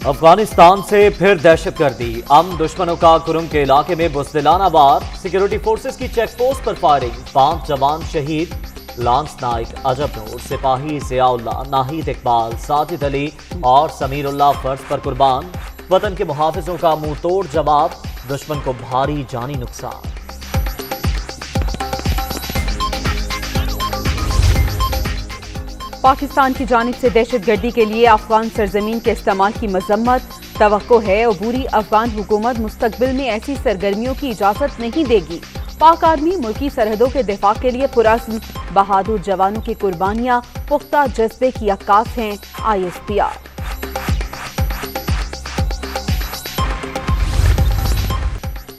अफगानिस्तान से फिर दहशतगर्दी। दुश्मनों का कुरुम के इलाके में बुज़दिलाना वार। सिक्योरिटी फोर्सेस की चेक पोस्ट पर फायरिंग। 5 जवान शहीद। लांस नाइक, अजब नूर, सिपाही ज़ियाउल्लाह, नाहिद इकबाल, साजिद अली और समीरुल्लाह फर्ज पर कुर्बान। वतन के मुहाफिजों का मुंह तोड़ जवाब। दुश्मन को भारी जानी नुकसान। पाकिस्तान की जानिब से दहशतगर्दी के लिए अफगान सरजमीन के इस्तेमाल की मजम्मत। तवक्को है अबूरी अफगान हुकूमत मुस्तकबिल में ऐसी सरगर्मियों की इजाजत नहीं देगी। पाक आर्मी मुल्की सरहदों के दिफा के लिए पुरअज़्म। बहादुर जवानों की कुर्बानियां पुख्ता जज्बे की अक्कास हैं। ISPR।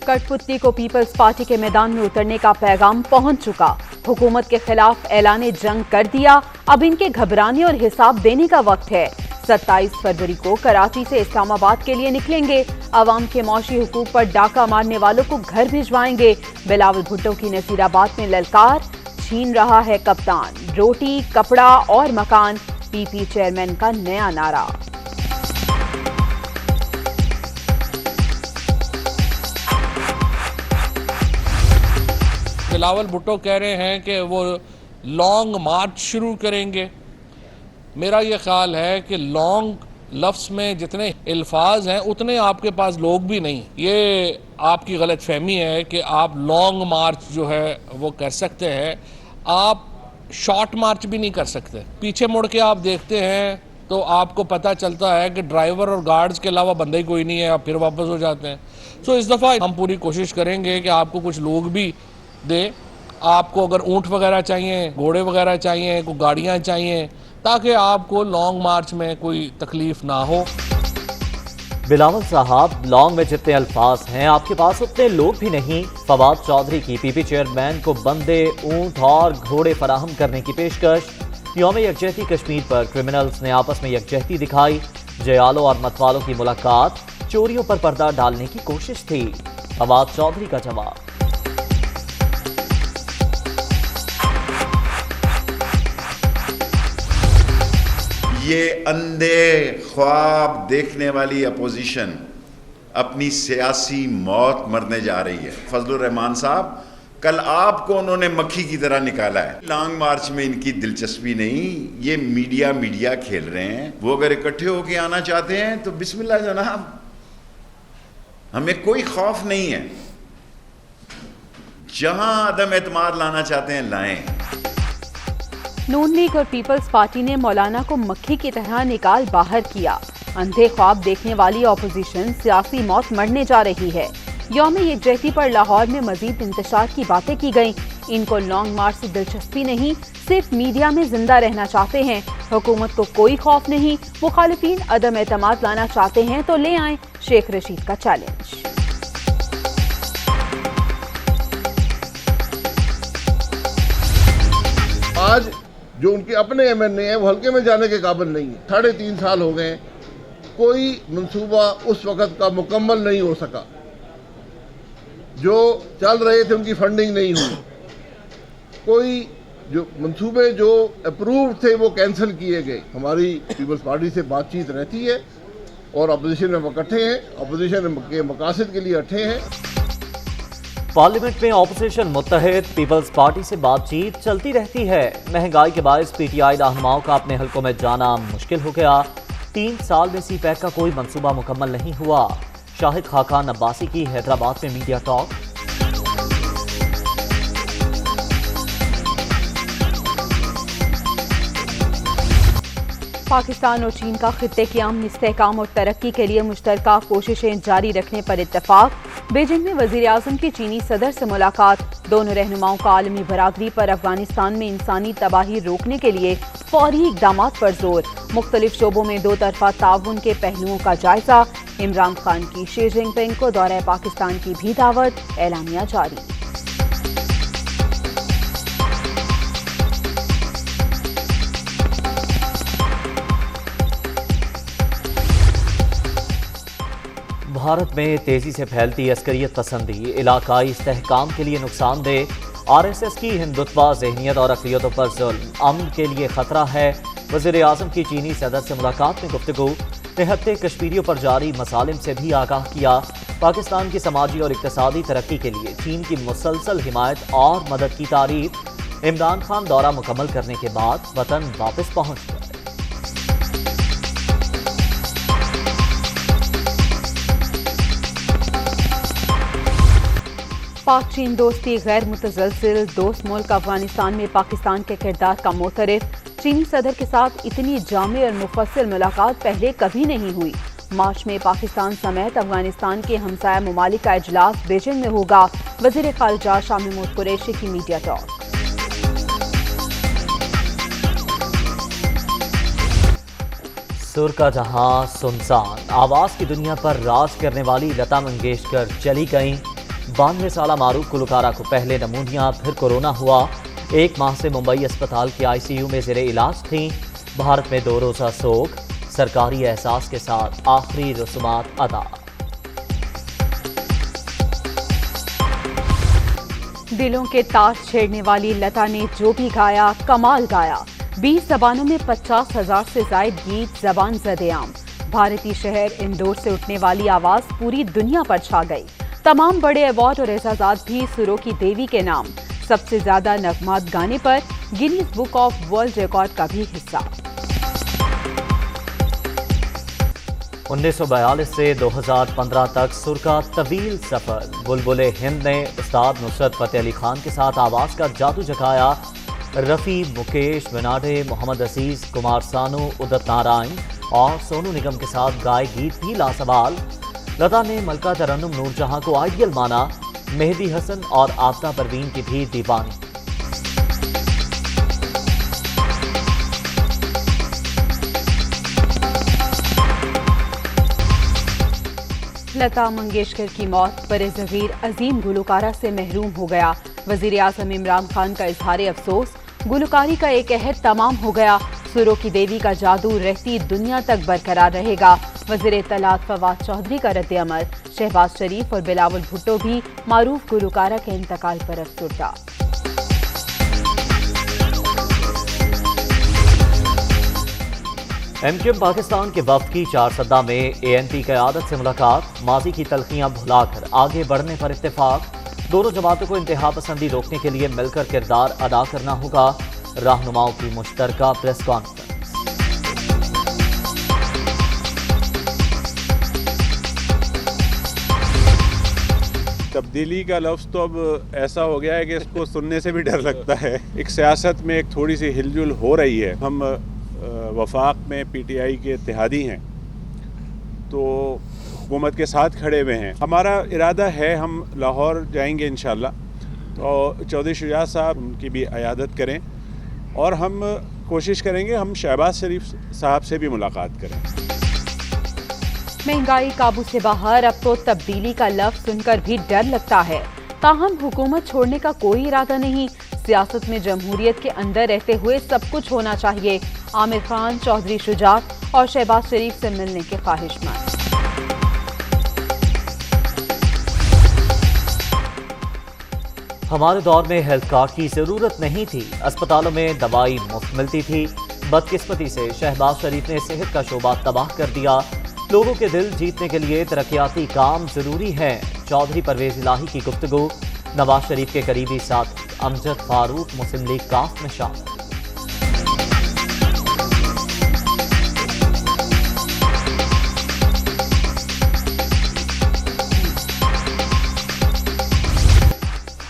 कठपुतली को पीपल्स पार्टी के मैदान में उतरने का पैगाम पहुंच चुका। हुकूमत के खिलाफ ऐलाने जंग कर दिया। अब इनके घबराने और हिसाब देने का वक्त है। 27 फरवरी को कराची से इस्लामाबाद के लिए निकलेंगे। अवाम के मौशी हुकूक पर डाका मारने वालों को घर भिजवाएंगे। बिलावल भुट्टो की नसीराबाद में ललकार। छीन रहा है कप्तान, रोटी, कपड़ा और मकान। PP चेयरमैन का नया नारा। बिलावल भुट्टो कह रहे हैं कि वो लॉन्ग मार्च शुरू करेंगे। मेरा ये ख्याल है कि लॉन्ग लफ्ज़ में जितने अल्फाज हैं उतने आपके पास लोग भी नहीं। ये आपकी गलत फहमी है कि आप लॉन्ग मार्च जो है वो कर सकते हैं, आप शॉर्ट मार्च भी नहीं कर सकते। पीछे मुड़ के आप देखते हैं तो आपको पता चलता है कि ड्राइवर और गार्ड्स के अलावा बंदा ही कोई नहीं है, आप फिर वापस हो जाते हैं। सो इस दफ़ा हम पूरी कोशिश करेंगे कि आपको कुछ लोग भी दे। आपको अगर ऊँट वगैरह चाहिए, घोड़े वगैरह चाहिए, कोई गाड़ियाँ चाहिए, ताकि आपको लॉन्ग मार्च में कोई तकलीफ ना हो। बिलावल साहब, लॉन्ग में जितने अल्फाज हैं आपके पास उतने लोग भी नहीं। फवाद चौधरी की PP चेयरमैन को बंदे, ऊँट और घोड़े फराहम करने की पेशकश। यौम यकजहती कश्मीर पर क्रिमिनल्स ने आपस में यकजहती दिखाई। जयालों और मतवालों की मुलाकात। चोरियों पर पर्दा डालने की कोशिश थी। फवाद चौधरी का जवाब। ये अंधे ख्वाब देखने वाली अपोजिशन अपनी सियासी मौत मरने जा रही है। फजलुर रहमान साहब, कल आपको उन्होंने मक्खी की तरह निकाला है। लॉन्ग मार्च में इनकी दिलचस्पी नहीं, ये मीडिया खेल रहे हैं। वो अगर इकट्ठे होके आना चाहते हैं तो बिस्मिल्लाह जनाब, हमें कोई खौफ नहीं है। जहां अदम एतमाद लाना चाहते हैं लाएं। नून लीग और पीपल्स पार्टी ने मौलाना को मक्खी की तरह निकाल बाहर किया। अंधे ख्वाब देखने वाली ऑपोजिशन सियासी मौत मरने जा रही है। यौम यकजहती पर लाहौर में मजीद इंतशार की बातें की गईं। इनको लॉन्ग मार्च से दिलचस्पी नहीं, सिर्फ मीडिया में जिंदा रहना चाहते हैं। हुकूमत को कोई खौफ नहीं। मुखालिफिन अदम एतमाद लाना चाहते हैं तो ले आएं। शेख रशीद का चैलेंज। आज जो उनके अपने MNA हैं वो हल्के में जाने के काबिल नहीं है। 3.5 साल हो गए, कोई मंसूबा उस वक़्त का मुकम्मल नहीं हो सका। जो चल रहे थे उनकी फंडिंग नहीं हुई। कोई जो मंसूबे जो अप्रूव थे वो कैंसिल किए गए। हमारी पीपल्स पार्टी से बातचीत रहती है और अपोजिशन में इकट्ठे हैं, अपोजिशन के मकासद के लिए इकट्ठे हैं। पार्लियामेंट में ऑपोजिशन मुत्तहिद, पीपल्स पार्टी से बातचीत चलती रहती है। महंगाई के बायस PTI रहनुमाओं का अपने हलकों में जाना मुश्किल हो गया। 3 साल में CPAC का कोई मंसूबा मुकम्मल नहीं हुआ। शाहिद खाकान अब्बासी की हैदराबाद में मीडिया टॉक। पाकिस्तान और चीन का खित्ते के अमन, इस्तेहकाम और तरक्की के लिए मुश्तरका कोशिशें जारी रखने पर इत्तफाक। बीजिंग में वज़ीर आज़म की चीनी सदर से मुलाकात। दोनों रहनुमाओं का आलमी बरादरी पर अफगानिस्तान में इंसानी तबाही रोकने के लिए फौरी इक़दामात पर जोर। मुख्तलिफ शोबों में दो तरफा ताउन के पहलुओं का जायजा। इमरान खान की शी जिनपिंग को दौरे पाकिस्तान की भी दावत। एलानिया जारी। भारत में तेजी से फैलती अस्करियत पसंदी इलाकाई इस्तेहकाम के लिए नुकसानदेह। RSS की हिंदुत्वा ज़हनियत और अक़लियतों पर जुल्म अमन के लिए खतरा है। वज़ीर आज़म की चीनी सदर से मुलाकात में गुफ्तगू। निहत्थे कश्मीरियों पर जारी मसालिम से भी आगाह किया। पाकिस्तान की समाजी और इक्तिसादी तरक्की के लिए चीन की मुसलसल हिमायत और मदद की तारीफ। इमरान खान दौरा मुकम्मल करने के बाद वतन वापस पहुंच गए। पाक चीन दोस्ती गैर मुतसलसिल। दोस्त मुल्क अफगानिस्तान में पाकिस्तान के किरदार का मोतरफ। चीनी सदर के साथ इतनी जामे और मुफस्सिल मुलाकात पहले कभी नहीं हुई। मार्च में पाकिस्तान समेत अफगानिस्तान के हमसाया ममालिक का इजलास बीजिंग में होगा। वज़ीर ख़ारिजा शाह महमूद कुरैशी की मीडिया टॉक। सुर का जहां सुनसान, आवाज की दुनिया पर राज करने वाली लता मंगेशकर चली गईं। 92 साला मारूफ गुलकारा को पहले नमूनिया फिर कोरोना हुआ। 1 माह से मुंबई अस्पताल के आईसीयू में ज़ेरे इलाज थी। भारत में 2 रोज़ा सोग, सरकारी एहसास के साथ आखिरी रसूमात अदा। दिलों के तार छेड़ने वाली लता ने जो भी गाया कमाल गाया। 20 ज़बानों में 50,000 से ज़ायद गीत ज़बान ज़द-ए-आम। भारतीय शहर इंदौर से उठने वाली आवाज़ पूरी दुनिया पर छा गई। तमाम बड़े अवार्ड और एजाज़ात भी सुरों की देवी के नाम। सबसे ज्यादा नगमात गाने पर Guinness book of world record का भी हिस्सा। 1942 से 2015 तक सुर का तवील सफर। बुलबुले हिंद ने उस्ताद नुसरत फतेह अली खान के साथ आवाज का जादू जगाया। रफ़ी, मुकेश, बेनाडे, मोहम्मद अजीज, कुमार सानू, उदित नारायण और सोनू निगम के साथ गाए गीत भी लासवाल। लता ने मलका तरन्नुम नूरजहां को आइडियल माना। मेहदी हसन और आफ्ता परवीन की भी दीवानी। लता मंगेशकर की मौत बरे-ज़गीर अजीम गुलकारा से महरूम हो गया। वज़ीर आज़म इमरान खान का इजहार अफसोस। गुलकारी का एक अहद तमाम हो गया। सुरों की देवी का जादू रहती दुनिया तक बरकरार रहेगा। वज़ीर इत्तलात फवाद चौधरी का रद्द-ए-अमल। शहबाज शरीफ और बिलावल भुट्टो भी मारूफ गुलकारा के इंतकाल पर अफसुर्दा। एमक्यूएम पाकिस्तान के वफ्द की 4 सद्दा में एएनपी क़यादत से मुलाकात। माजी की तलखियां भुलाकर आगे बढ़ने पर इत्तेफाक। दोनों जमातों को इंतहा पसंदी रोकने के लिए मिलकर किरदार अदा करना होगा। रहनुमाओं की मुश्तरका प्रेस कॉन्फ्रेंस। तब्दीली का लफ्ज़ तो अब ऐसा हो गया है कि इसको सुनने से भी डर लगता है। एक सियासत में एक थोड़ी सी हिलजुल हो रही है। हम वफाक में पीटीआई के इत्तेहादी हैं, तो हुकूमत के साथ खड़े हुए हैं। हमारा इरादा है हम लाहौर जाएंगे इंशाल्लाह, तो चौधरी शुजात साहब उनकी भी अयादत करें और हम कोशिश करेंगे हम शहबाज शरीफ साहब से भी मुलाकात करें। महंगाई काबू से बाहर। अब तो तब्दीली का लफ्ज़ सुनकर भी डर लगता है। ताहम हुकूमत छोड़ने का कोई इरादा नहीं। सियासत में जमहूरियत के अंदर रहते हुए सब कुछ होना चाहिए। आमिर खान, चौधरी शुजात और शहबाज शरीफ से मिलने के ख्वाहिशमंद। हमारे दौर में हेल्थ कार्ड की जरूरत नहीं थी। अस्पतालों में दवाई मुफ्त मिलती थी। बदकिस्मती से शहबाज शरीफ ने सेहत का शोबा तबाह कर दिया। लोगों के दिल जीतने के लिए तरक्याती काम जरूरी है। चौधरी परवेज इलाही की गुफ्तगू। नवाज शरीफ के करीबी साथी अमजद फारूक मुस्लिम लीग काफ में शामिल।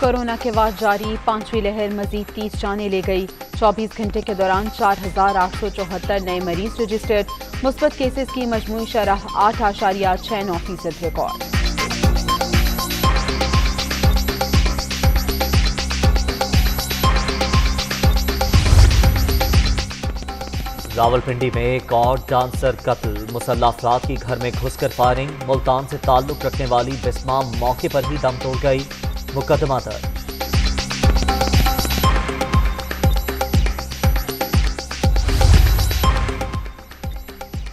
कोरोना के बाद जारी 5वीं लहर मजीद 30 जानें ले गई। 24 घंटे के दौरान 4,874 नए मरीज रजिस्टर्ड। मुस्बत केसेस की मजमूई शरह 8.69% रिकॉर्ड। रावलपिंडी में एक और डांसर कत्ल। मुसल्लह अफराद की घर में घुसकर फायरिंग। मुल्तान से ताल्लुक रखने वाली बिस्मा मौके पर ही दम तोड़ गई। मुकदमा दर्ज।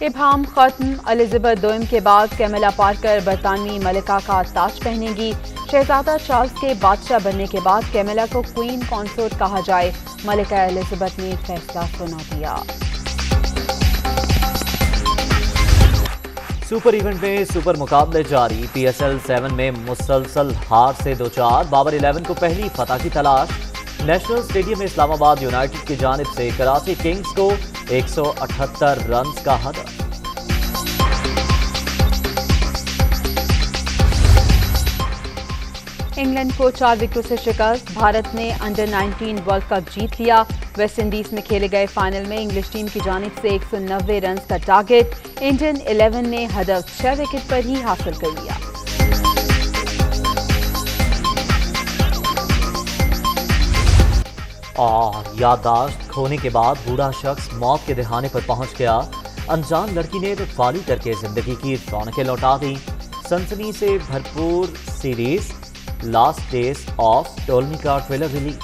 इब्हाम खत्म। एलिजाबेथ दोम के बाद कैमिला पार्कर बरतानवी मलिका का ताज पहनेंगी। शहजादा चार्ल्स के बादशाह बनने के बाद कैमिला को क्वीन कॉन्सोर्ट कहा जाए। मलिका एलिजाबेथ ने फैसला सुना दिया। सुपर इवेंट में सुपर मुकाबले जारी। PSL 7 में मुसलसल हार से 2-4, बाबर 11 को पहली फतह की तलाश। नेशनल स्टेडियम में इस्लामाबाद यूनाइटेड की जानिब से कराची किंग्स को 178 रन का हदफ। इंग्लैंड को 4 विकेटों से शिकस्त। भारत ने अंडर 19 वर्ल्ड कप जीत लिया। वेस्ट इंडीज में खेले गए फाइनल में इंग्लिश टीम की जानिब से 190 रन का टारगेट। इंडियन 11 ने हदफ 6 विकेट पर ही हासिल कर लिया। और याददाश्त खोने के बाद बूढ़ा शख्स मौत के दहाने पर पहुंच गया। अनजान लड़की ने फाली करके जिंदगी की रौनकें लौटा दी। सनसनी से भरपूर सीरीज लास्ट डेज ऑफ टोलमी का ट्रेलर रिलीज।